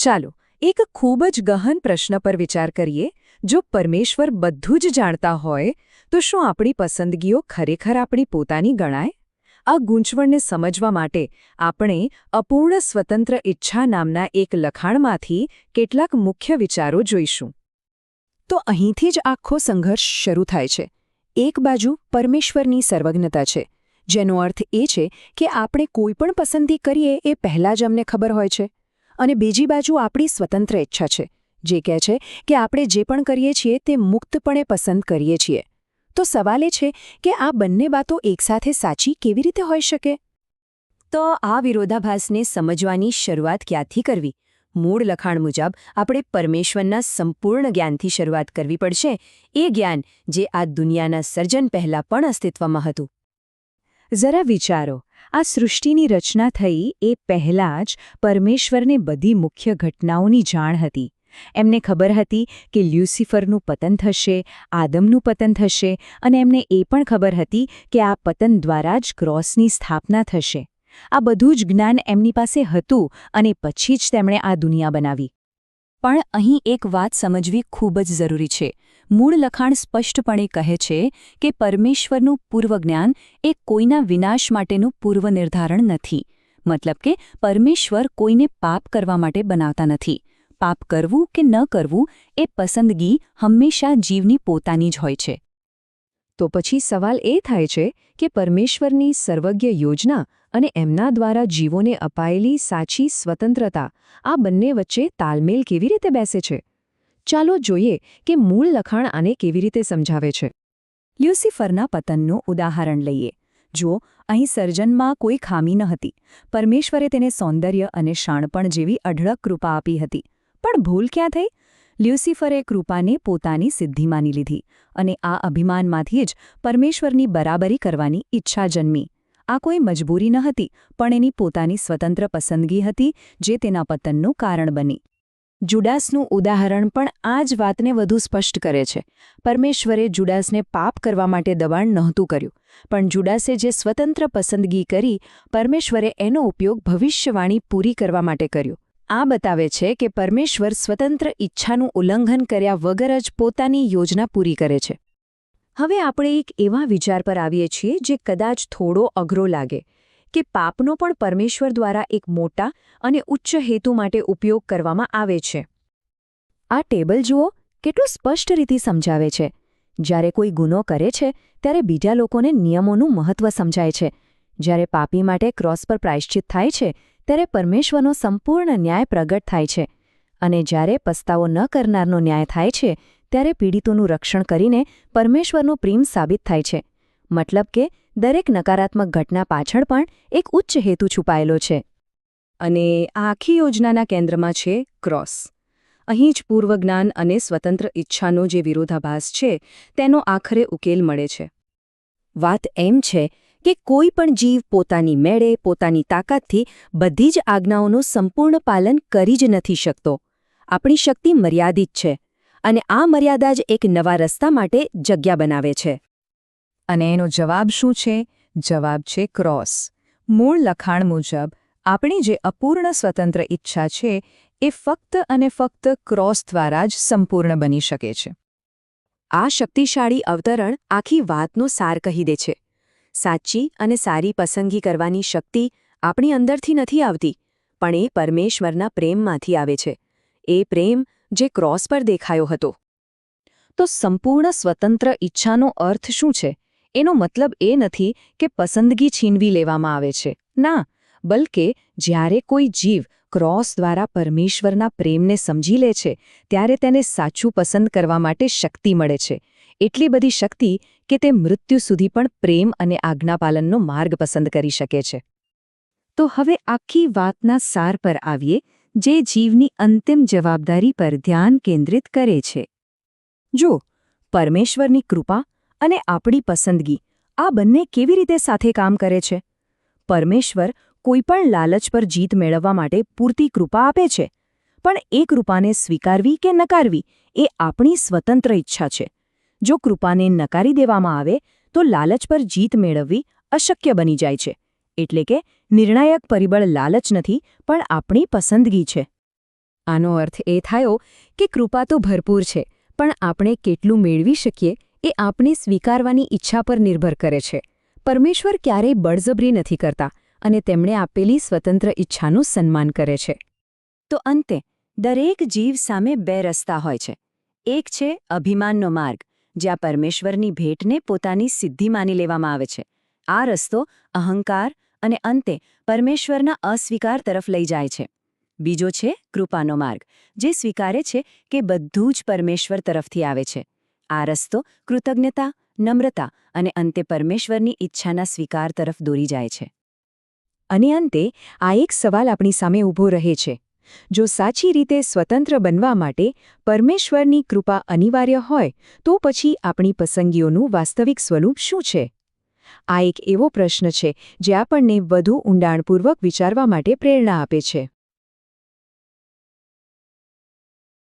ચાલો એક ખૂબ જ ગહન પ્રશ્ન પર વિચાર કરીએ. જો પરમેશ્વર બધું જ જાણતા હોય તો શું આપણી પસંદગીઓ ખરેખર આપણી પોતાની ગણાય? આ ગૂંચવણને સમજવા માટે આપણે અપૂર્ણ સ્વતંત્ર ઈચ્છા નામના એક લખાણમાંથી કેટલાક મુખ્ય વિચારો જોઈશું. તો અહીંથી જ આખો સંઘર્ષ શરૂ થાય છે. એક બાજુ પરમેશ્વરની સર્વજ્ઞતા છે, જેનો અર્થ એ છે કે આપણે કોઈ પણ પસંદગી કરીએ એ પહેલાં જ અમને ખબર હોય છે. અને બીજી બાજુ આપણી સ્વતંત્ર ઈચ્છા છે, જે કહે છે કે આપણે જે પણ કરીએ છીએ તે મુક્તપણે પસંદ કરીએ છીએ. તો સવાલ એ છે કે આ બંને વાતો એકસાથે સાચી કેવી રીતે હોઈ શકે? તો આ વિરોધાભાસને સમજવાની શરૂઆત ક્યાંથી કરવી? મૂળ લખાણ મુજબ આપણે પરમેશ્વરના સંપૂર્ણ જ્ઞાનથી શરૂઆત કરવી પડશે, એ જ્ઞાન જે આ દુનિયાના સર્જન પહેલાં પણ અસ્તિત્વમાં હતું. જરા વિચારો, આ સૃષ્ટિની રચના થઈ એ પહેલાં જ પરમેશ્વરને બધી મુખ્ય ઘટનાઓની જાણ હતી. એમને ખબર હતી કે લ્યુસિફરનું પતન થશે, આદમનું પતન થશે, અને એમને એ પણ ખબર હતી કે આ પતન દ્વારા જ ક્રોસની સ્થાપના થશે. આ બધું જ જ્ઞાન એમની પાસે હતું અને પછી જ તેમણે આ દુનિયા બનાવી. પણ અહીં એક વાત સમજવી ખૂબ જ જરૂરી છે. મૂળ લખાણ સ્પષ્ટપણે કહે છે કે પરમેશ્વરનું પૂર્વજ્ઞાન એ કોઈના વિનાશ માટેનું પૂર્વનિર્ધારણ નથી. મતલબ કે પરમેશ્વર કોઈને પાપ કરવા માટે બનાવતા નથી. પાપ કરવું કે ન કરવું એ પસંદગી હંમેશા જીવની પોતાની જ હોય છે. તો પછી સવાલ એ થાય છે કે પરમેશ્વરની સર્વજ્ઞ યોજના અને એમના દ્વારા જીવોને અપાયેલી સાચી સ્વતંત્રતા, આ બંને વચ્ચે તાલમેલ કેવી રીતે બેસે છે? ચાલો જોઈએ કે મૂળ લખાણ આને કેવી રીતે સમજાવે છે. લ્યુસિફરના પતનનું ઉદાહરણ લઈએ. જુઓ, અહીં સર્જનમાં કોઈ ખામી ન હતી. પરમેશ્વરે તેને સૌંદર્ય અને શાણપણ જેવી અઢળક કૃપા આપી હતી. પણ ભૂલ ક્યાં થઈ? લ્યુસિફરે કૃપાને પોતાની સિદ્ધિ માની લીધી, અને આ અભિમાનમાંથી જ પરમેશ્વરની બરાબરી કરવાની ઈચ્છા જન્મી. આ કોઈ મજબૂરી ન હતી, પણ એની પોતાની સ્વતંત્ર પસંદગી હતી જે તેના પતનનું કારણ બની. જુડાસનું ઉદાહરણ પણ આ જ વાતને વધુ સ્પષ્ટ કરે છે. પરમેશ્વરે જુડાસને પાપ કરવા માટે દબાણ નહોતું કર્યું, પણ જુડાસે જે સ્વતંત્ર પસંદગી કરી, પરમેશ્વરે એનો ઉપયોગ ભવિષ્યવાણી પૂરી કરવા માટે કર્યો. આ બતાવે છે કે પરમેશ્વર સ્વતંત્ર ઈચ્છાનું ઉલ્લંઘન કર્યા વગર જ પોતાની યોજના પૂરી કરે છે. હવે આપણે એક એવા વિચાર પર આવીએ છીએ જે કદાચ થોડો અઘરો લાગે, કે પાપનો પણ પરમેશ્વર દ્વારા એક મોટા અને ઉચ્ચ હેતુ માટે ઉપયોગ કરવામાં આવે છે. આ ટેબલ જુઓ, કેટલું સ્પષ્ટ રીતે સમજાવે છે. જ્યારે કોઈ ગુનો કરે છે ત્યારે બીજા લોકોને નિયમોનું મહત્ત્વ સમજાય છે. જ્યારે પાપી માટે ક્રોસ પર પ્રાયશ્ચિત થાય છે ત્યારે પરમેશ્વરનો સંપૂર્ણ ન્યાય પ્રગટ થાય છે. અને જ્યારે પસ્તાવો ન કરનારનો ન્યાય થાય છે ત્યારે પીડિતોનું રક્ષણ કરીને પરમેશ્વરનો પ્રેમ સાબિત થાય છે. મતલબ કે દરેક નકારાત્મક ઘટના પાછળ પણ એક ઉચ્ચ હેતુ છુપાયેલો છે. અને આ આખી યોજનાના કેન્દ્રમાં છે ક્રોસ. અહીં જ પૂર્વજ્ઞાન અને સ્વતંત્ર ઈચ્છાનો જે વિરોધાભાસ છે તેનો આખરે ઉકેલ મળે છે. વાત એમ છે કે કોઈ પણ જીવ પોતાની મેળે, પોતાની તાકાતથી બધી જ આજ્ઞાઓનું સંપૂર્ણ પાલન કરી જ નથી શકતો. આપણી શક્તિ મર્યાદિત છે, અને આ મર્યાદા જ એક નવા રસ્તા માટે જગ્યા બનાવે છે. અને એનો જવાબ શું છે? જવાબ છે ક્રોસ. મૂળ લખાણ મુજબ આપણી જે અપૂર્ણ સ્વતંત્ર ઈચ્છા છે એ ફક્ત અને ફક્ત ક્રોસ દ્વારા જ સંપૂર્ણ બની શકે છે. આ શક્તિશાળી અવતરણ આખી વાતનો સાર કહી દે છે. સાચી અને સારી પસંદગી કરવાની શક્તિ આપણી અંદરથી નથી આવતી, પણ એ પરમેશ્વરના પ્રેમમાંથી આવે છે. એ પ્રેમ જે ક્રોસ પર દેખાયો હતો. તો સંપૂર્ણ સ્વતંત્ર ઈચ્છાનો અર્થ શું છે? એનો મતલબ એ નથી કે પસંદગી છીનવી લેવામાં આવે છે. ના, બલકે જ્યારે કોઈ જીવ ક્રોસ દ્વારા પરમેશ્વરના પ્રેમને સમજી લે છે ત્યારે તેને સાચું પસંદ કરવા માટે શક્તિ મળે છે. એટલી બધી શક્તિ કે તે મૃત્યુ સુધી પણ પ્રેમ અને આજ્ઞાપાલનનો માર્ગ પસંદ કરી શકે છે. તો હવે આખી વાતના સાર પર આવીએ, જે જીવની અંતિમ જવાબદારી પર ધ્યાન કેન્દ્રિત કરે છે. જો પરમેશ્વરની કૃપા અને આપણી પસંદગી આ બંને કેવી રીતે સાથે કામ કરે છે? પરમેશ્વર કોઈપણ લાલચ પર જીત મેળવવા માટે પૂરતી કૃપા આપે છે, પણ એ કૃપાને સ્વીકારવી કે નકારવી એ આપણી સ્વતંત્ર ઈચ્છા છે. જો કૃપાને નકારી દેવામાં આવે તો લાલચ પર જીત મેળવવી અશક્ય બની જાય છે. એટલે કે નિર્ણાયક પરિબળ લાલચ નથી, પણ આપણી પસંદગી છે. આનો અર્થ એ થયો કે કૃપા તો ભરપૂર છે, પણ આપણે કેટલું મેળવી શકીએ એ આપણે સ્વીકારવાની ઈચ્છા પર નિર્ભર કરે છે. પરમેશ્વર ક્યારેય બળજબરી નથી કરતા અને તેમણે આપેલી સ્વતંત્ર ઈચ્છાનું સન્માન કરે છે. તો અંતે દરેક જીવ સામે બે રસ્તા હોય છે. એક છે અભિમાનનો માર્ગ, જ્યાં પરમેશ્વરની ભેટને પોતાની સિદ્ધિ માની લેવામાં આવે છે. આ રસ્તો અહંકાર અને અંતે પરમેશ્વરના અસ્વીકાર તરફ લઈ જાય છે. બીજો છે કૃપાનો માર્ગ, જે સ્વીકારે છે કે બધું જ પરમેશ્વર તરફથી આવે છે. આ રસ્તો કૃતજ્ઞતા, નમ્રતા અને અંતે પરમેશ્વરની ઈચ્છાના સ્વીકાર તરફ દોરી જાય છે. અને અંતે આ એક સવાલ આપણી સામે ઊભો રહે છે. જો સાચી રીતે સ્વતંત્ર બનવા માટે પરમેશ્વરની કૃપા અનિવાર્ય હોય, તો પછી આપણી પસંદગીઓનું વાસ્તવિક સ્વરૂપ શું છે? આ એક એવો પ્રશ્ન છે જે આપણને વધુ ઊંડાણપૂર્વક વિચારવા માટે પ્રેરણા આપે છે.